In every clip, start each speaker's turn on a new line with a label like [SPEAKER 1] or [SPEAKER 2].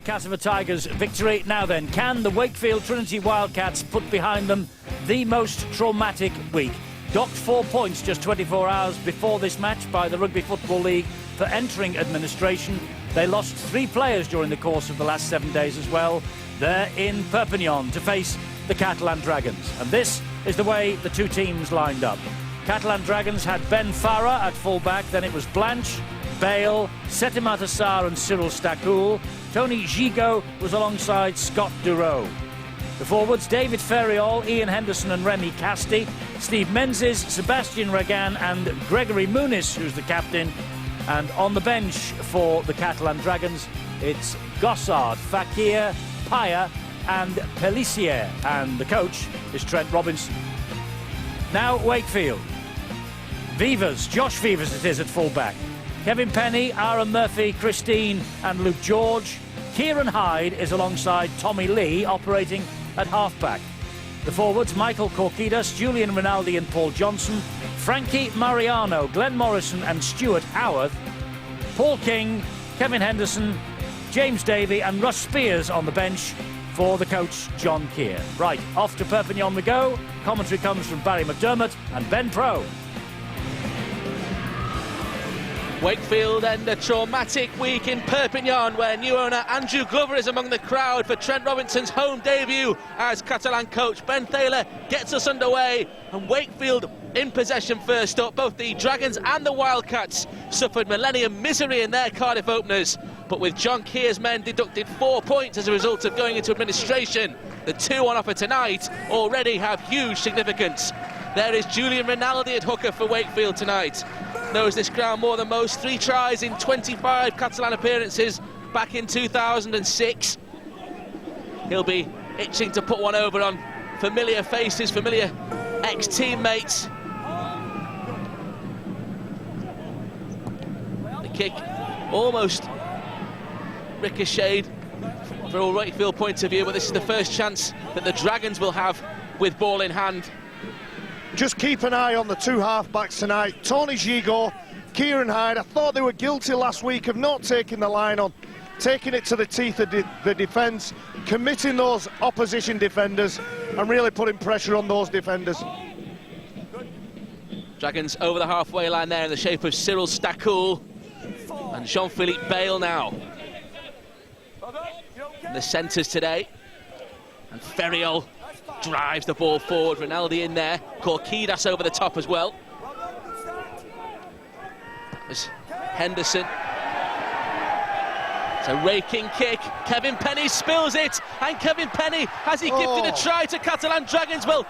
[SPEAKER 1] Cassava Tigers' victory. Now then, can the Wakefield Trinity Wildcats put behind them the most traumatic week? Docked 4 points just 24 hours before this match by the Rugby Football League for entering administration. They lost 3 players during the course of the last 7 days as well. They're in Perpignan to face the Catalan Dragons. And this is the way the two teams lined up. Catalan Dragons had Ben Farah at full-back, then it was Blanche, Bale, Setimata Sarr and Cyril Stakoul. Tony Gigot was alongside Scott Durow. The forwards, David Ferriol, Ian Henderson and Remy Casti. Steve Menzies, Sebastian Regan and Gregory Muniz, who's the captain. And on the bench for the Catalan Dragons, it's Gossard, Fakir, Paya and Pellissier. And the coach is Trent Robinson. Now Wakefield. Vivas, Josh Vivas it is at full-back. Kevin Penny, Aaron Murphy, Christine and Luke George. Kieran Hyde is alongside Tommy Lee operating at half-back. The forwards, Michael Korkidas, Julian Rinaldi and Paul Johnson. Frankie Mariano, Glenn Morrison and Stuart Howarth. Paul King, Kevin Henderson, James Davey and Russ Spears on the bench for the coach John Keir. Right, off to Perpignan we go. Commentary comes from Barry McDermott and Ben Pro.
[SPEAKER 2] Wakefield and a traumatic week in Perpignan, where new owner Andrew Glover is among the crowd for Trent Robinson's home debut as Catalan coach. Ben Thaler gets us underway, and Wakefield in possession first up. Both the Dragons and the Wildcats suffered millennium misery in their Cardiff openers, but with John Keir's men deducted 4 points as a result of going into administration, the 2 on offer tonight already have huge significance. There is Julian Rinaldi at hooker for Wakefield tonight. Knows this ground more than most. 3 tries in 25 Catalan appearances back in 2006. He'll be itching to put one over on familiar faces, familiar ex-teammates. The kick almost ricocheted from a Wakefield point of view, but this is the first chance that the Dragons will have with ball in hand.
[SPEAKER 3] Just keep an eye on the 2 half-backs tonight. Tony Gigot, Kieran Hyde. I thought they were guilty last week of not taking the line on, taking it to the teeth of the defence, committing those opposition defenders and really putting pressure on those defenders.
[SPEAKER 2] Dragons over the halfway line there in the shape of Cyril Stakoul and Jean-Philippe Bale now. In the centres today. And Ferriol drives the ball forward. Rinaldi in there. Korkidas over the top as well. There's Henderson. It's a raking kick. Kevin Penny spills it. And Kevin Penny, has he gifted a try to Catalan Dragons? Well,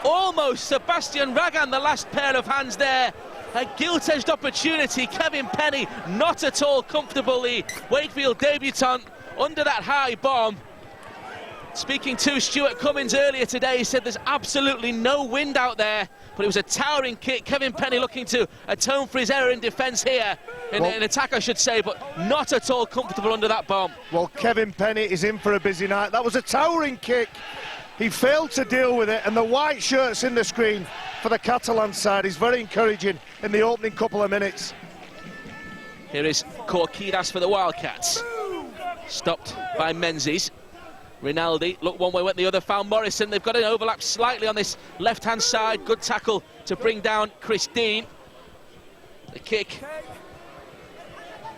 [SPEAKER 2] almost. Sebastian Regan, the last pair of hands there. A gilt-edged opportunity. Kevin Penny not at all comfortable. The Wakefield debutant under that high bomb. Speaking to Stuart Cummins earlier today, he said there's absolutely no wind out there, but it was a towering kick. Kevin Penny looking to atone for his error in defence here, in attack I should say, but not at all comfortable under that bomb. Well,
[SPEAKER 3] Kevin Penny is in for a busy night. That was a towering kick. He failed to deal with it, and the white shirts in the screen for the Catalan side is very encouraging in the opening couple of minutes.
[SPEAKER 2] Here is Korkidas for the Wildcats. Stopped by Menzies. Rinaldi, look one way, went the other, found Morrison. They've got an overlap slightly on this left-hand side. Good tackle to bring down Christine. The kick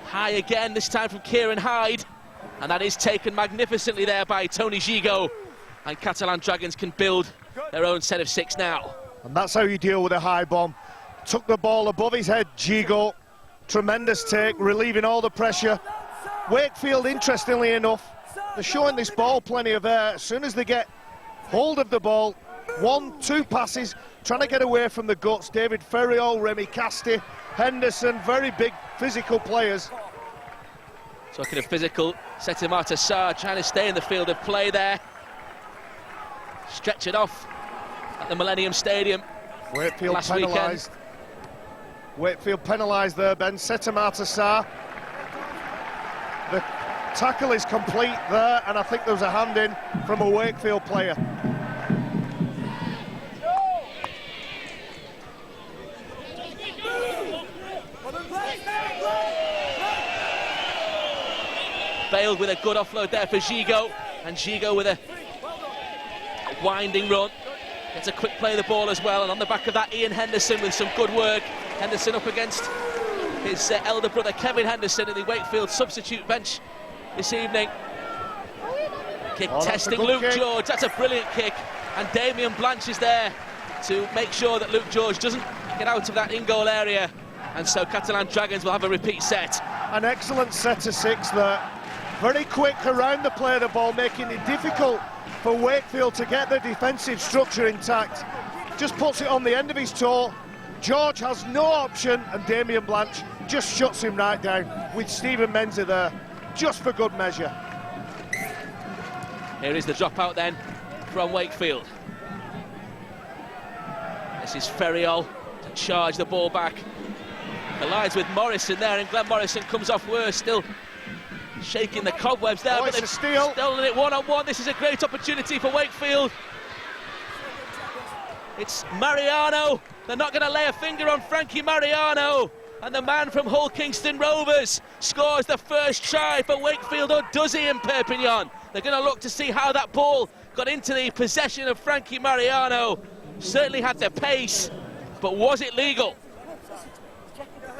[SPEAKER 2] high again, this time from Kieran Hyde. And that is taken magnificently there by Tony Gigot. And Catalan Dragons can build their own set of 6 now.
[SPEAKER 3] And that's how you deal with a high bomb. Took the ball above his head, Gigot. Tremendous take, relieving all the pressure. Wakefield, interestingly enough, they're showing this ball plenty of air. As soon as they get hold of the ball, 1, 2 passes, trying to get away from the guts. David Ferriol, Remy Casti, Henderson, very big physical players.
[SPEAKER 2] Talking of physical, Setimata Sarr trying to stay in the field of play there. Stretch it off at the Millennium Stadium.
[SPEAKER 3] Wakefield
[SPEAKER 2] last
[SPEAKER 3] penalised. Wakefield penalised there, Ben. Setimata Sarr. The tackle is complete there, and I think there was a hand in from a Wakefield player.
[SPEAKER 2] Bale with a good offload there for Gigot, and Gigot with a winding run. Gets a quick play of the ball as well, and on the back of that, Ian Henderson with some good work. Henderson up against his elder brother Kevin Henderson in the Wakefield substitute bench this evening. Kick testing Luke George, that's a brilliant kick, and Damien Blanche is there to make sure that Luke George doesn't get out of that in-goal area, and so Catalan Dragons will have a repeat set.
[SPEAKER 3] An excellent set of 6 there. Very quick around the play of the ball, making it difficult for Wakefield to get the defensive structure intact. Just puts it on the end of his toe. George has no option, and Damien Blanche just shuts him right down with Stephen Menzies there, just for good measure.
[SPEAKER 2] Here is the dropout then from Wakefield. This is Ferriol to charge the ball back. Collides with Morrison there, and Glenn Morrison comes off worse, still shaking the cobwebs there, but they've stolen it one-on-one. This is a great opportunity for Wakefield. It's Mariano. They're not going to lay a finger on Frankie Mariano, and the man from Hull Kingston Rovers scores the first try for Wakefield, or does he, in Perpignan? They're going to look to see how that ball got into the possession of Frankie Mariano. Certainly had the pace, but was it legal?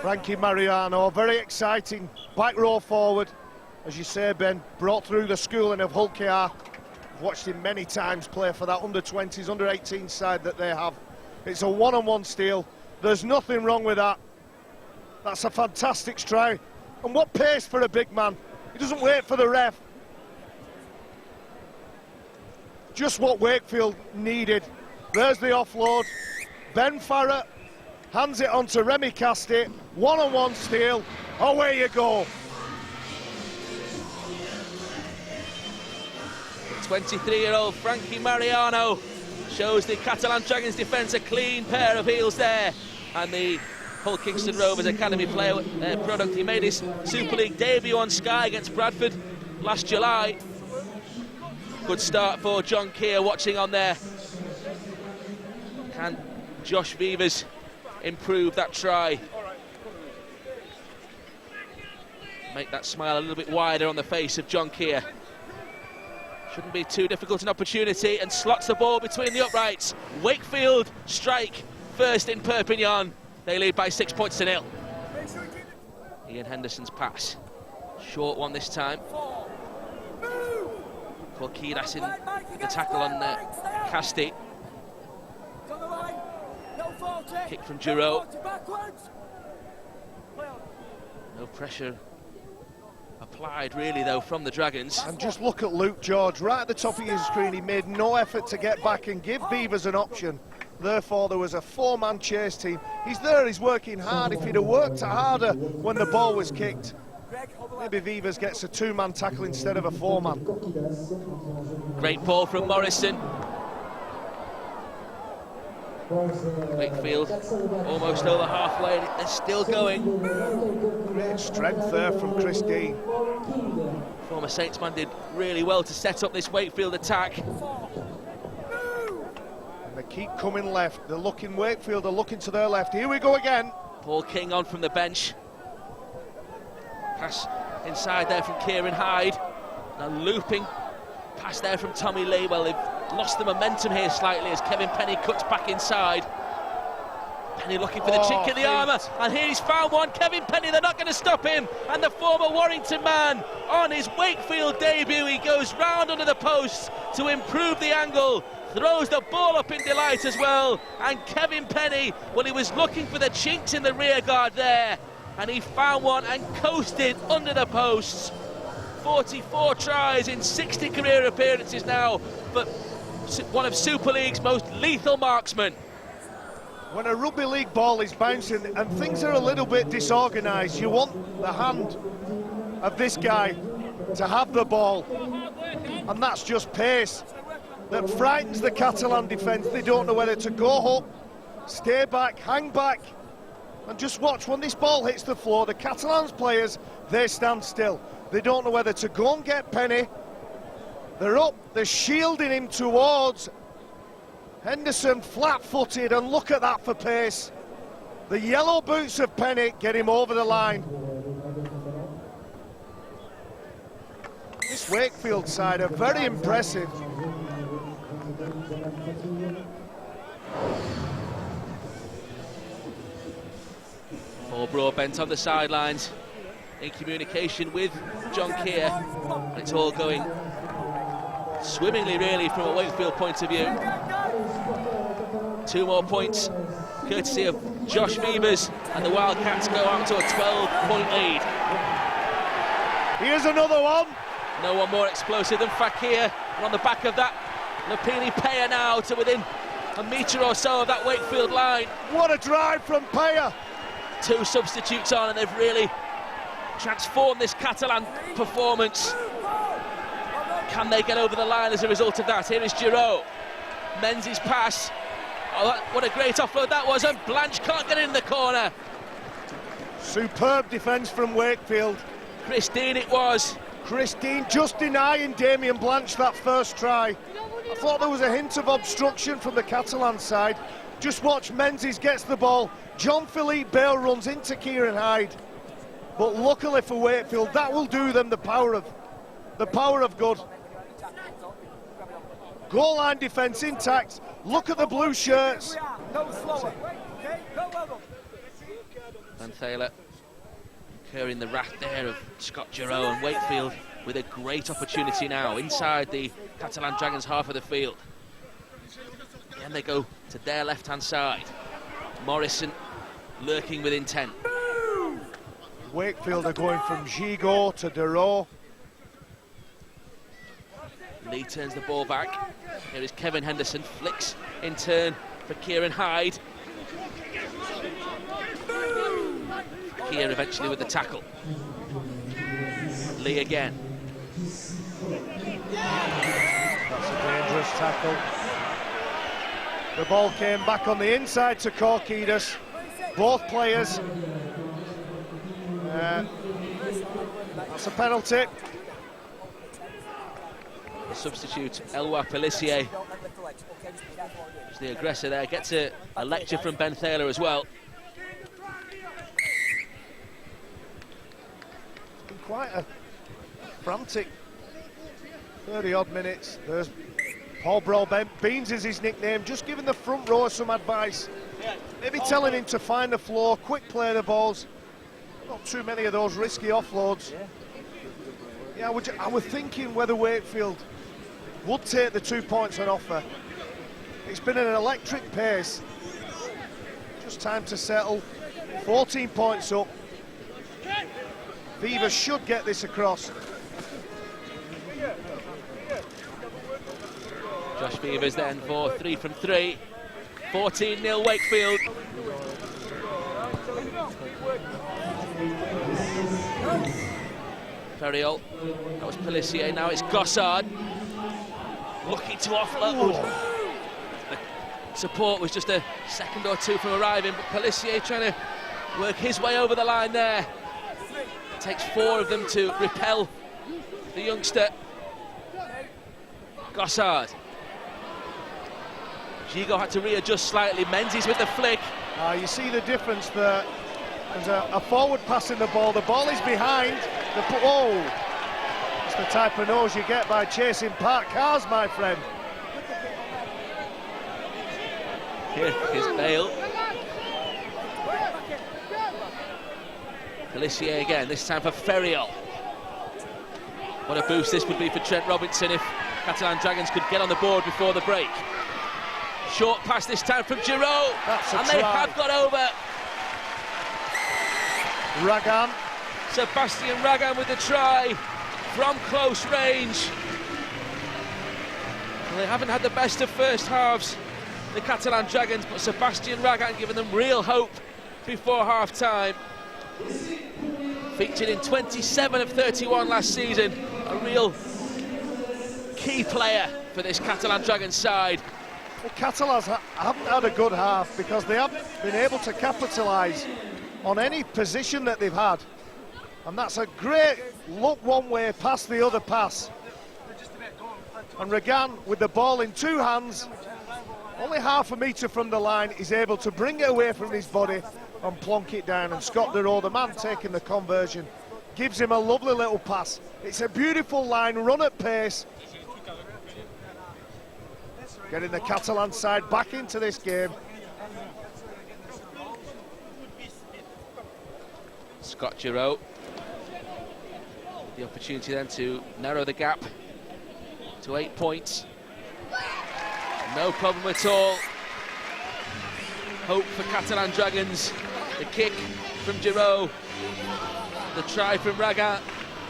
[SPEAKER 3] Frankie Mariano, very exciting back row forward, as you say, Ben, brought through the schooling of Hull KR. Watched him many times play for that under-20s, under-18 side that they have. It's a one-on-one steal. There's nothing wrong with that. That's a fantastic try. And what pace for a big man. He doesn't wait for the ref. Just what Wakefield needed. There's the offload. Ben Farrett hands it on to Remy Casti. One-on-one steal. Away you go.
[SPEAKER 2] 23-year-old Frankie Mariano shows the Catalan Dragons defence a clean pair of heels there, and the Hull Kingston Rovers Academy player product. He made his Super League debut on Sky against Bradford last July. Good start for John Keir watching on there. Can Josh Vivers improve that try? Make that smile a little bit wider on the face of John Keir. Shouldn't be too difficult an opportunity, and slots the ball between the uprights. Wakefield strike first in Perpignan. They lead by 6 points to 0. Ian Henderson's pass. Short one this time. Corquidas in the tackle on Casti. Kick from Giroud. No pressure applied really though from the Dragons.
[SPEAKER 3] And just look at Luke George right at the top of your screen. He made no effort to get back and give Vivers an option. Therefore there was a 4-man chase team. He's there, he's working hard. If he'd have worked harder when the ball was kicked, maybe Vivers gets a 2-man tackle instead of a 4-man.
[SPEAKER 2] Great ball from Morrison. Wakefield almost over halfway, they're still going.
[SPEAKER 3] Great strength there from Chris Dean.
[SPEAKER 2] Former Saints man did really well to set up this Wakefield attack.
[SPEAKER 3] And they keep coming left. They're looking, Wakefield are looking to their left. Here we go again.
[SPEAKER 2] Paul King on from the bench. Pass inside there from Kieran Hyde. Now looping pass there from Tommy Lee. Well, they've lost the momentum here slightly as Kevin Penny cuts back inside. Penny looking for the chink in the armour, and here he's found one. Kevin Penny, they're not going to stop him, and the former Warrington man on his Wakefield debut, he goes round under the post to improve the angle, throws the ball up in delight as well, and Kevin Penny, well, he was looking for the chinks in the rear guard there, and he found one and coasted under the posts. 44 tries in 60 career appearances now, but one of Super League's most lethal marksmen.
[SPEAKER 3] When a rugby league ball is bouncing and things are a little bit disorganised, you want the hand of this guy to have the ball, and that's just pace that frightens the Catalan defence. They don't know whether to go up, stay back, hang back, and just watch when this ball hits the floor. The Catalans players, they stand still. They don't know whether to go and get Penny. They're up, they're shielding him towards Henderson, flat-footed, and look at that for pace. The yellow boots of Penny get him over the line. Wakefield side are very impressive.
[SPEAKER 2] Paul Broadbent on the sidelines, in communication with John Keir, and it's all going swimmingly really from a Wakefield point of view. 2 more points courtesy of Josh Beavers, and the Wildcats go out to a 12-point lead.
[SPEAKER 3] Here's another one.
[SPEAKER 2] No one more explosive than Fakir, and on the back of that, Lapini Paya now to within a metre or so of that Wakefield line.
[SPEAKER 3] What a drive from Paya.
[SPEAKER 2] 2 substitutes on, and they've really transformed this Catalan performance. Can they get over the line as a result of that? Here is Giroud. Menzies' pass. Oh, what a great offload that was, and Blanche can't get in the corner.
[SPEAKER 3] Superb defence from Wakefield.
[SPEAKER 2] Christine it was.
[SPEAKER 3] Christine just denying Damien Blanche that first try. I thought there was a hint of obstruction from the Catalan side. Just watch, Menzies gets the ball. Jean-Philippe Bale runs into Kieran Hyde. But luckily for Wakefield, that will do them the power of good. Goal line defence intact. Look at the blue shirts.
[SPEAKER 2] Van Thaler incurring the wrath there of Scott Giroud, and Wakefield with a great opportunity now inside the Catalan Dragons half of the field. And they go to their left-hand side. Morrison lurking with intent.
[SPEAKER 3] Wakefield are going from Gigot to Dero.
[SPEAKER 2] Lee turns the ball back. Here is Kevin Henderson, flicks in turn for Kieran Hyde. Keir eventually with the tackle. Lee again.
[SPEAKER 3] That's a dangerous tackle. The ball came back on the inside to Korkidas. Both players. That's a penalty.
[SPEAKER 2] The substitute, Eloi Pelissier, is the aggressor there, gets a lecture from Ben Thaler as well.
[SPEAKER 3] It's been quite a frantic 30-odd minutes. There's Paul Broadbent, Beans is his nickname, just giving the front row some advice. Maybe telling him to find the floor, quick play the balls. Not too many of those risky offloads. Yeah, I was thinking whether Wakefield would take the 2 points on offer. It's been an electric pace. Just time to settle. 14 points up. Beavers should get this across.
[SPEAKER 2] Josh Beavers then for 3 from 3. 14-0 Wakefield. Ferriol, that was Pelissier, now it's Gossard. Looking to offload. The support was just a second or two from arriving, but Pelissier trying to work his way over the line there. It takes 4 of them to repel the youngster. Gossard. Gigot had to readjust slightly. Menzies with the flick.
[SPEAKER 3] You see the difference there. There's a forward passing the ball is behind. It's the type of nose you get by chasing parked cars, my friend.
[SPEAKER 2] Here is Bale. Pelissier again, this time for Ferriol. What a boost this would be for Trent Robinson if Catalan Dragons could get on the board before the break. Short pass this time from Giroud, and they have got over.
[SPEAKER 3] Ragan.
[SPEAKER 2] Sebastian Ragan with the try from close range. Well, they haven't had the best of first halves, the Catalan Dragons, but Sebastian Ragan giving them real hope before half-time. Featured in 27 of 31 last season, a real key player for this Catalan Dragons side.
[SPEAKER 3] The Catalans haven't had a good half because they haven't been able to capitalise on any position that they've had. And that's a great look one way, pass the other pass. And Ragan, with the ball in 2 hands, only half a metre from the line, is able to bring it away from his body and plonk it down. And Scott Dero, the man taking the conversion, gives him a lovely little pass. It's a beautiful line, run at pace. Getting the Catalan side back into this game.
[SPEAKER 2] Scott Giroud. The opportunity then to narrow the gap to 8 points. No problem at all. Hope for Catalan Dragons. The kick from Giroud. The try from Raga.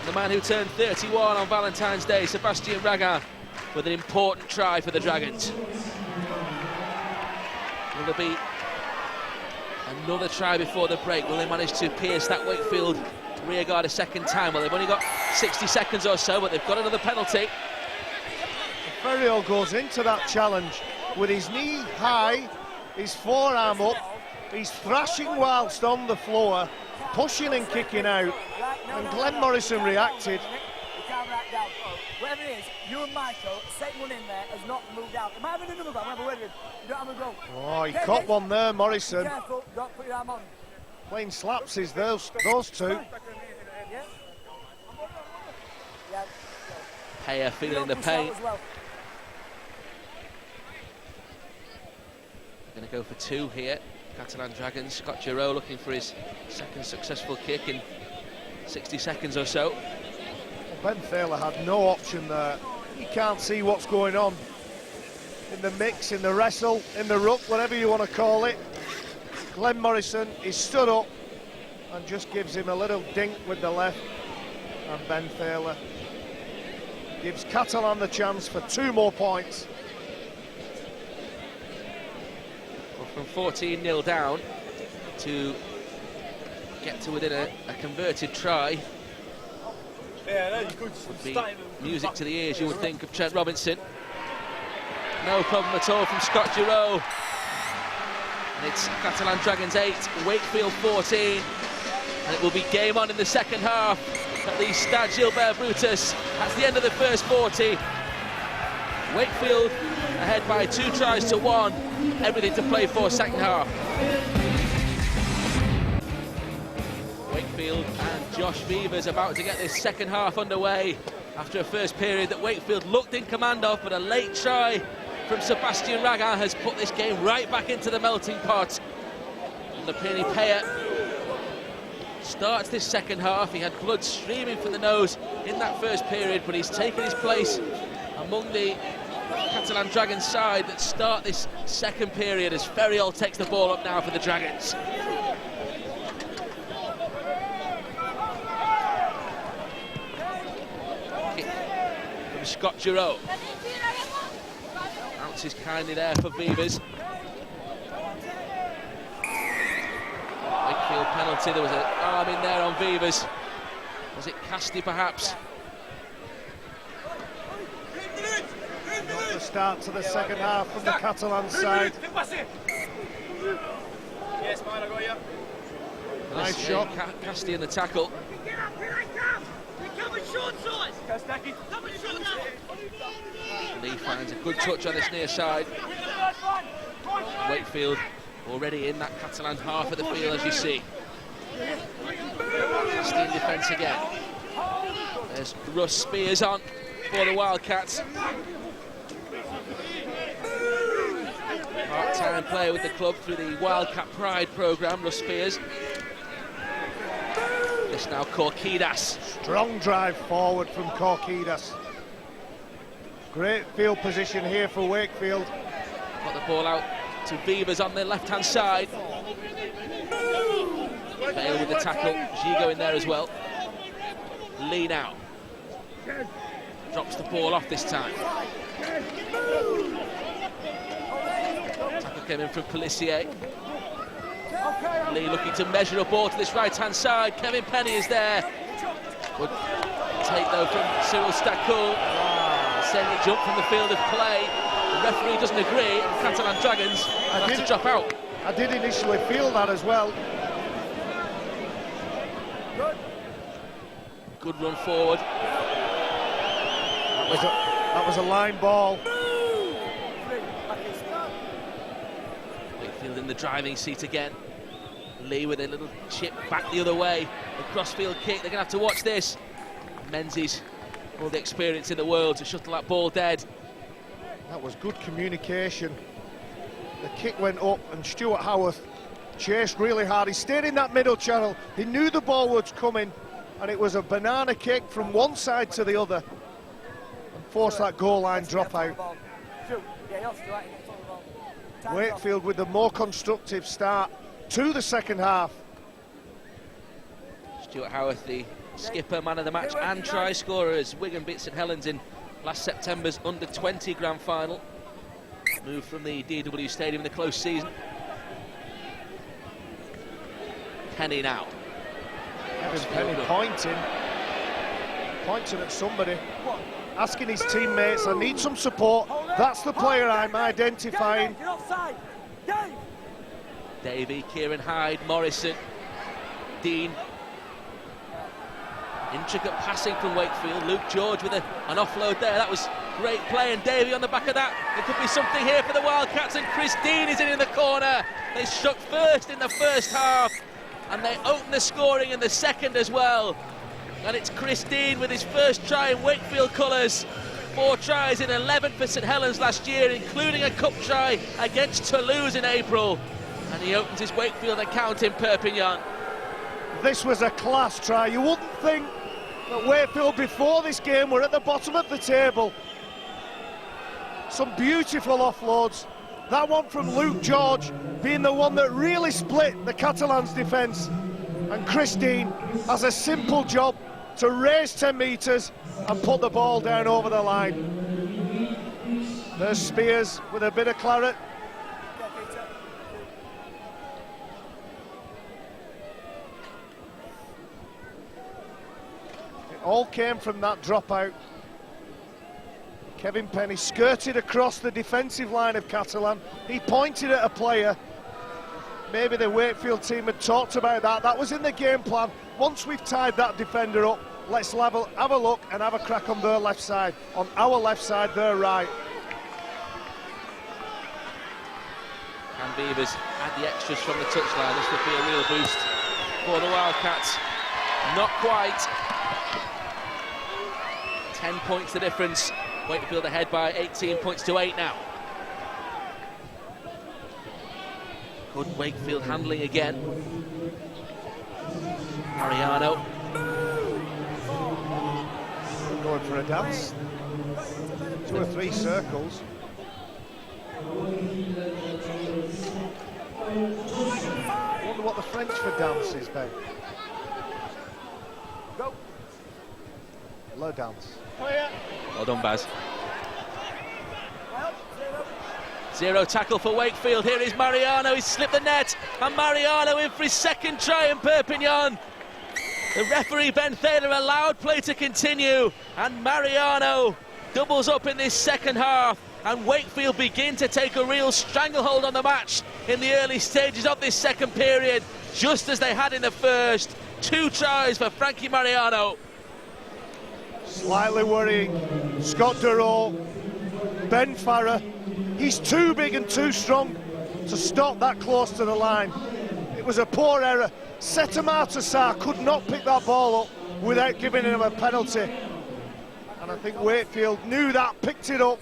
[SPEAKER 2] The man who turned 31 on Valentine's Day, Sebastian Raga, with an important try for the Dragons. Will there be another try before the break? Will they manage to pierce that Wakefield rearguard a second time? Well, they've only got 60 seconds or so, but they've got another penalty.
[SPEAKER 3] Ferriol goes into that challenge with his knee high, his forearm up. He's thrashing whilst on the floor, pushing and kicking out, and Glenn Morrison reacted.
[SPEAKER 4] Whatever it is, you and Michael, second one in there, has not moved out. Am I having another go? I'm having a word with him. You don't have a go.
[SPEAKER 3] Oh, he caught one there, Morrison.
[SPEAKER 4] Be careful, don't put your arm on.
[SPEAKER 3] Playing slaps is those two.
[SPEAKER 4] Yeah. Yeah.
[SPEAKER 2] Payer feeling the pain.
[SPEAKER 4] Well.
[SPEAKER 2] Going to go for two here. Catalan Dragons. Scott Giroud looking for his second successful kick in 60 seconds or so.
[SPEAKER 3] Ben Thaler had no option there. He can't see what's going on in the mix, in the wrestle, in the ruck, whatever you want to call it. Glenn Morrison is stood up and just gives him a little dink with the left, and Ben Thaler gives Catalan the chance for 2 more points.
[SPEAKER 2] Well, from 14-0 down to get to within a converted try would be music to the ears, you would think, of Trent Robinson. No problem at all from Scott Giroud. And it's Catalan Dragons 8, Wakefield 14. And it will be game on in the second half at the Stade Gilbert Brutus. That's the end of the first 40. Wakefield ahead by 2 tries to 1. Everything to play for second half. Wakefield and Josh Beavers about to get this second half underway after a first period that Wakefield looked in command of, but a late try from Sebastian Raga has put this game right back into the melting pot. And the Penny Payer starts this second half. He had blood streaming from the nose in that first period, but he's taken his place among the Catalan Dragons side that start this second period as Ferriol takes the ball up now for the Dragons. Kick from Scott Giroud. Bounces kindly there for Beavers. Wakefield penalty, there was an arm in there on Beavers. Was it Casti perhaps?
[SPEAKER 3] Not the start to the second half from the Catalan side. Nice shot.
[SPEAKER 2] Casti in the tackle. Lee finds a good touch on this near side. Wakefield already in that Catalan half of the field, as you see. Casti in defence again. There's Russ Spears on for the Wildcats. Part-time player with the club through the Wildcat Pride programme, Russ Spears. This now Korkidas.
[SPEAKER 3] Strong drive forward from Korkidas. Great field position here for Wakefield.
[SPEAKER 2] Got the ball out to Beavers on the left-hand side. Bale with the tackle. Gigo in there as well. Lee now. Drops the ball off this time. Tackle came in from Pelissier. Lee looking to measure a ball to this right-hand side. Kevin Penny is there. Good take though from Cyril Stakul. Sending it jump from the field of play. The referee doesn't agree, and Catalan Dragons have to drop out.
[SPEAKER 3] I did initially feel that as well.
[SPEAKER 2] Good run forward.
[SPEAKER 3] That was a line ball.
[SPEAKER 2] Wakefield in the driving seat again. Lee with a little chip back the other way. The crossfield kick, they're going to have to watch this. Menzies, all the experience in the world to shuttle that ball dead.
[SPEAKER 3] That was good communication. The kick went up and Stuart Howarth chased really hard. He stayed in that middle channel. He knew the ball was coming, and it was a banana kick from one side to the other and forced that goal line dropout. Wakefield with the more constructive start to the second half.
[SPEAKER 2] Stuart Howarth, the skipper, man of the match and try scorer as Wigan beat St Helens in last September's under-20 grand final. Moved from the DW Stadium in the close season. Penny now.
[SPEAKER 3] Penny pointing at somebody, asking his teammates, I need some support. That's the player I'm identifying.
[SPEAKER 2] Davey, Kieran Hyde, Morrison, Dean. Intricate passing from Wakefield. Luke George with an offload there. That was great play, and Davey on the back of that. There could be something here for the Wildcats, and Chris Dean is in the corner. They struck first in the first half, and they open the scoring in the second as well. And it's Chris Dean with his first try in Wakefield colours. 4 tries in 11 for St Helens last year, including a cup try against Toulouse in April. And he opens his Wakefield account in Perpignan.
[SPEAKER 3] This was a class try. You wouldn't think that Wakefield before this game were at the bottom of the table. Some beautiful offloads. That one from Luke George being the one that really split the Catalans' defence. And Chris Dean has a simple job to raise 10 metres and put the ball down over the line. There's Spears with a bit of claret. It all came from that dropout. Kevin Penny skirted across the defensive line of Catalan. He pointed at a player. Maybe the Wakefield team had talked about that. That was in the game plan. Once we've tied that defender up, let's have a look and have a crack on their left side. On our left side, their right.
[SPEAKER 2] And Beavers add the extras from the touchline. This would be a real boost for the Wildcats. Not quite. 10 points the difference. Wakefield ahead by 18 points to 8 now. Good Wakefield handling again. Mariano.
[SPEAKER 3] Going for a dance. 2 or 3 circles. I wonder what the French for dance is, Ben. Go. Low dance.
[SPEAKER 2] Well done, Baz. 0 tackle for Wakefield. Here is Mariano. He's slipped the net, and Mariano in for his second try in Perpignan. The referee Ben Thaler allowed play to continue, and Mariano doubles up in this second half, and Wakefield begin to take a real stranglehold on the match in the early stages of this second period, just as they had in the first. 2 tries for Frankie Mariano.
[SPEAKER 3] Slightly worrying. Scott Durrell, Ben Farrer. He's too big and too strong to stop that close to the line. It was a poor error. Setamata Sarr could not pick that ball up without giving him a penalty. And I think Wakefield knew that, picked it up.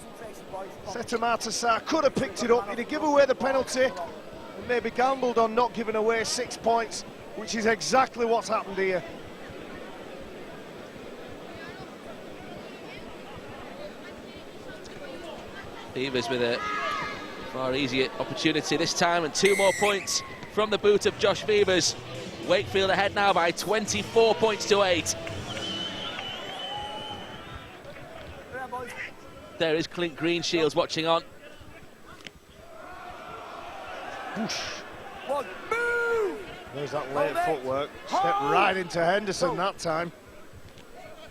[SPEAKER 3] Setamata Sarr could have picked it up. He'd have given away the penalty and maybe gambled on not giving away 6 points, which is exactly what's happened here.
[SPEAKER 2] Beavers with a far easier opportunity this time, and 2 more points from the boot of Josh Beavers. Wakefield ahead now by 24 points to 8. There is Clint Greenshields watching on.
[SPEAKER 3] There's that late footwork. Stepped right into Henderson that time.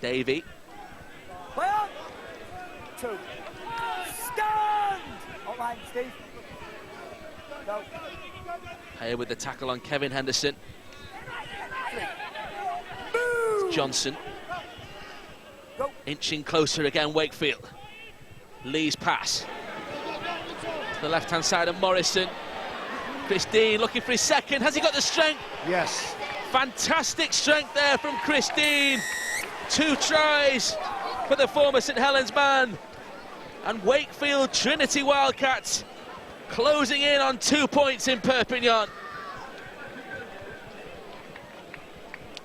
[SPEAKER 2] Davey.
[SPEAKER 4] 2. Stand! Online, Steve. Go.
[SPEAKER 2] Here with the tackle on Kevin Henderson. Johnson.
[SPEAKER 4] Go.
[SPEAKER 2] Inching closer again, Wakefield. Lee's pass. To the left-hand side of Morrison. Christine looking for his second. Has he got the strength?
[SPEAKER 3] Yes.
[SPEAKER 2] Fantastic strength there from Christine. 2 tries for the former St Helens man. And Wakefield Trinity Wildcats closing in on 2 points in Perpignan.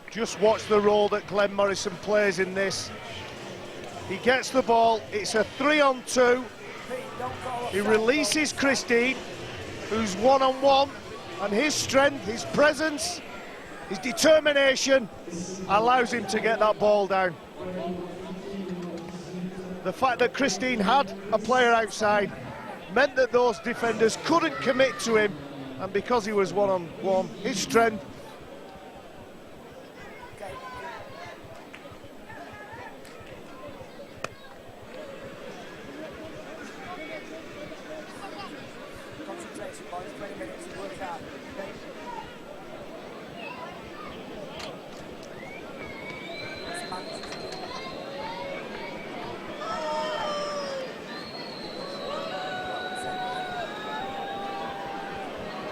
[SPEAKER 3] Just watch the role that Glenn Morrison plays in this. He gets the ball, it's a 3-on-2. He releases Christine, who's 1-on-1, and his strength, his presence, his determination allows him to get that ball down. The fact that Christine had a player outside meant that those defenders couldn't commit to him, and because he was 1-on-1, his strength.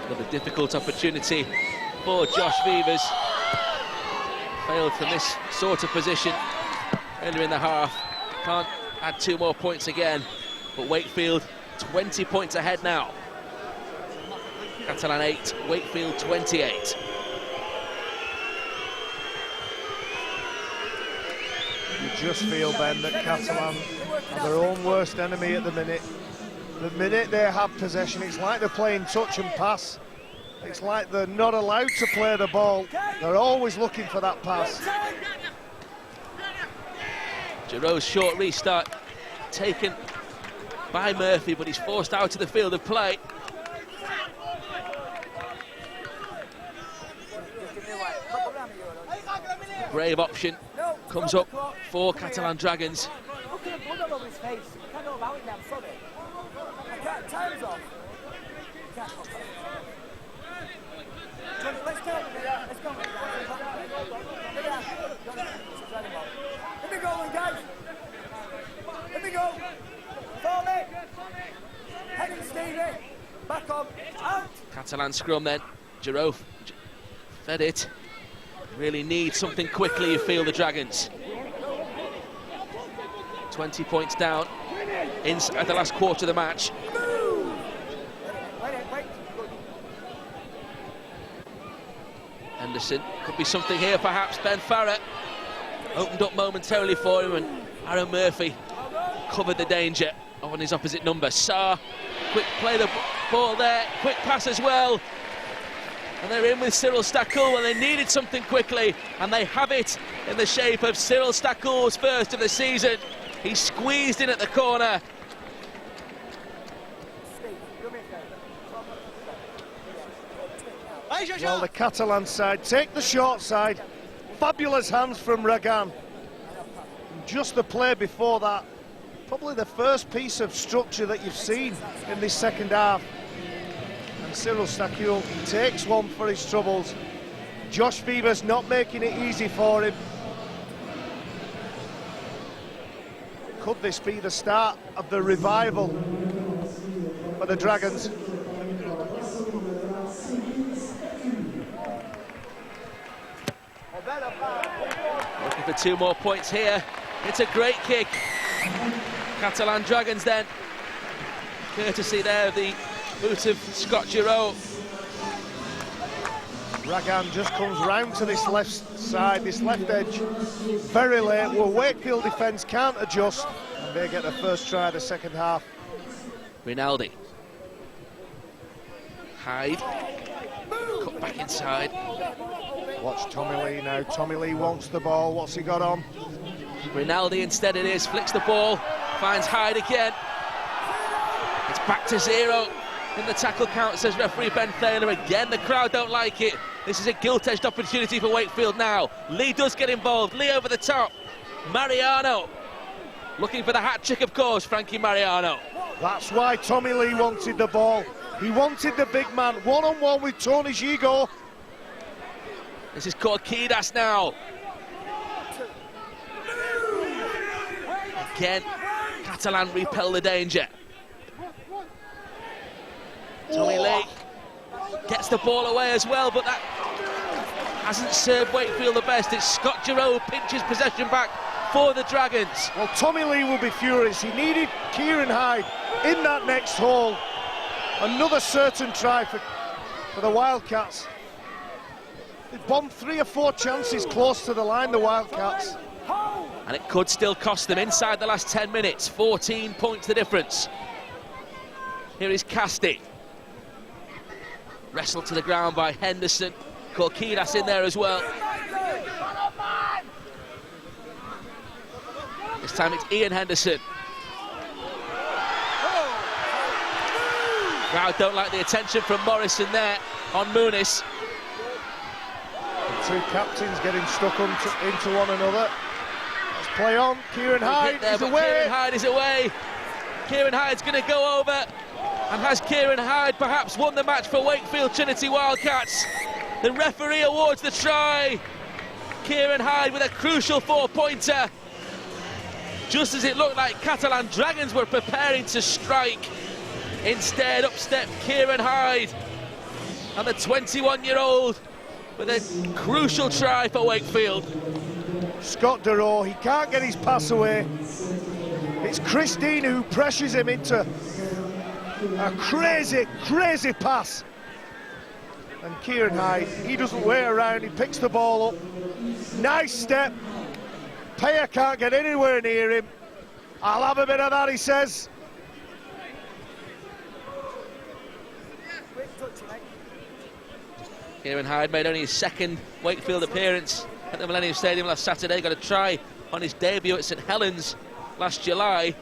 [SPEAKER 2] Another difficult opportunity for Josh Vivers. Failed from this sort of position earlier in the half. Can't add 2 more points again, but Wakefield 20 points ahead now. Catalan 8, Wakefield 28.
[SPEAKER 3] You just feel, Ben, that Catalan are their own worst enemy at the minute. The minute they have possession, it's like they're playing touch and pass. It's like they're not allowed to play the ball. They're always looking for that pass.
[SPEAKER 2] Giroud's short restart taken by Murphy, but he's forced out of the field of play. Brave option comes up for Catalan Dragons.
[SPEAKER 4] Look at the blood over his face. I can't know about it now, I'm sorry. I can't, time's off. Johnny, let's go. Let's go. Let me go, guys. Let me go. Forward. Heading, Stevie. Back on. Out.
[SPEAKER 2] Catalan scrum then. Giroud fed it. Really need something quickly, you feel, the Dragons. 20 points down at the last quarter of the match. Henderson, could be something here perhaps. Ben Farrer opened up momentarily for him, and Aaron Murphy covered the danger on his opposite number. Sarr, quick play the ball there, quick pass as well. And they're in with Cyril Stakul, and they needed something quickly, and they have it in the shape of Cyril Stakul's first of the season. He squeezed in at the corner.
[SPEAKER 3] Well, the Catalan side take the short side. Fabulous hands from Ragan. And just the play before that, probably the first piece of structure that you've seen in this second half. And Cyril Stakul takes one for his troubles. Josh Vivers not making it easy for him. Could this be the start of the revival for the Dragons?
[SPEAKER 2] Looking for 2 more points here. It's a great kick. Catalan Dragons then. Courtesy there of the boot of Scott Giroud.
[SPEAKER 3] Ragan just comes round to this left side, this left edge, very late. Well, Wakefield defence can't adjust, and they get the first try of the second half.
[SPEAKER 2] Rinaldi. Hyde. Cut back inside.
[SPEAKER 3] Watch Tommy Lee now. Tommy Lee wants the ball. What's he got on?
[SPEAKER 2] Rinaldi instead it is. Flicks the ball. Finds Hyde again. It's back to 0 in the tackle count, says referee Ben Thaler. Again, the crowd don't like it. This is a gilt-edged opportunity for Wakefield now. Lee does get involved. Lee over the top. Mariano. Looking for the hat-trick, of course, Frankie Mariano.
[SPEAKER 3] That's why Tommy Lee wanted the ball. He wanted the big man, one-on-one with Tony Gigot.
[SPEAKER 2] This is called Kidas now. Again, Catalan repel the danger. Tommy Lee gets the ball away as well, but that hasn't served Wakefield the best. It's Scott Giroud pinches possession back for the Dragons.
[SPEAKER 3] Well, Tommy Lee will be furious. He needed Kieran Hyde in that next hole. Another certain try for the Wildcats. They bombed 3 or 4 chances close to the line, the Wildcats.
[SPEAKER 2] And it could still cost them inside the last 10 minutes. 14 points the difference. Here is Casti. Wrestled to the ground by Henderson. Korkinas in there as well. This time it's Ian Henderson. Crowd don't like the attention from Morrison there on Muniz.
[SPEAKER 3] The 2 captains getting stuck into one another. Let's play on. Kieran Hyde is away.
[SPEAKER 2] Kieran Hyde is away. Kieran Hyde's going to go over. And has Kieran Hyde perhaps won the match for Wakefield Trinity Wildcats? The referee awards the try. Kieran Hyde with a crucial 4-pointer. Just as it looked like Catalan Dragons were preparing to strike. Instead, up stepped Kieran Hyde. And the 21-year-old with a crucial try for Wakefield.
[SPEAKER 3] Scott Duro, he can't get his pass away. It's Christine who pressures him into a crazy, crazy pass. And Kieran Hyde, he doesn't wait around, he picks the ball up. Nice step. Payer can't get anywhere near him. I'll have a bit of that, he says.
[SPEAKER 2] Kieran Hyde made only his second Wakefield appearance at the Millennium Stadium last Saturday. Got a try on his debut at St Helens last July.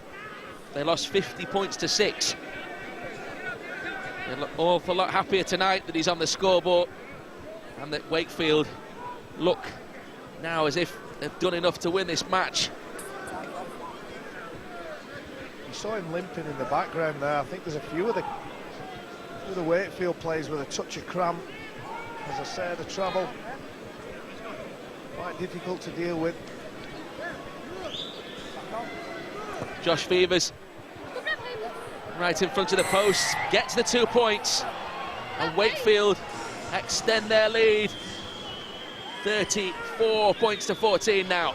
[SPEAKER 2] They lost 50 points to 6. They look an awful lot happier tonight that he's on the scoreboard, and that Wakefield look now as if they've done enough to win this match.
[SPEAKER 3] You saw him limping in the background there. I think there's a few of the Wakefield players with a touch of cramp. As I say, the travel quite difficult to deal with.
[SPEAKER 2] Josh Fevers right in front of the post, gets the 2 points, and Wakefield extend their lead. 34 points to 14 now.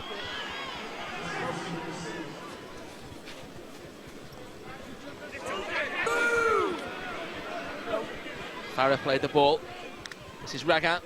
[SPEAKER 2] Farah played the ball. This is Ragat.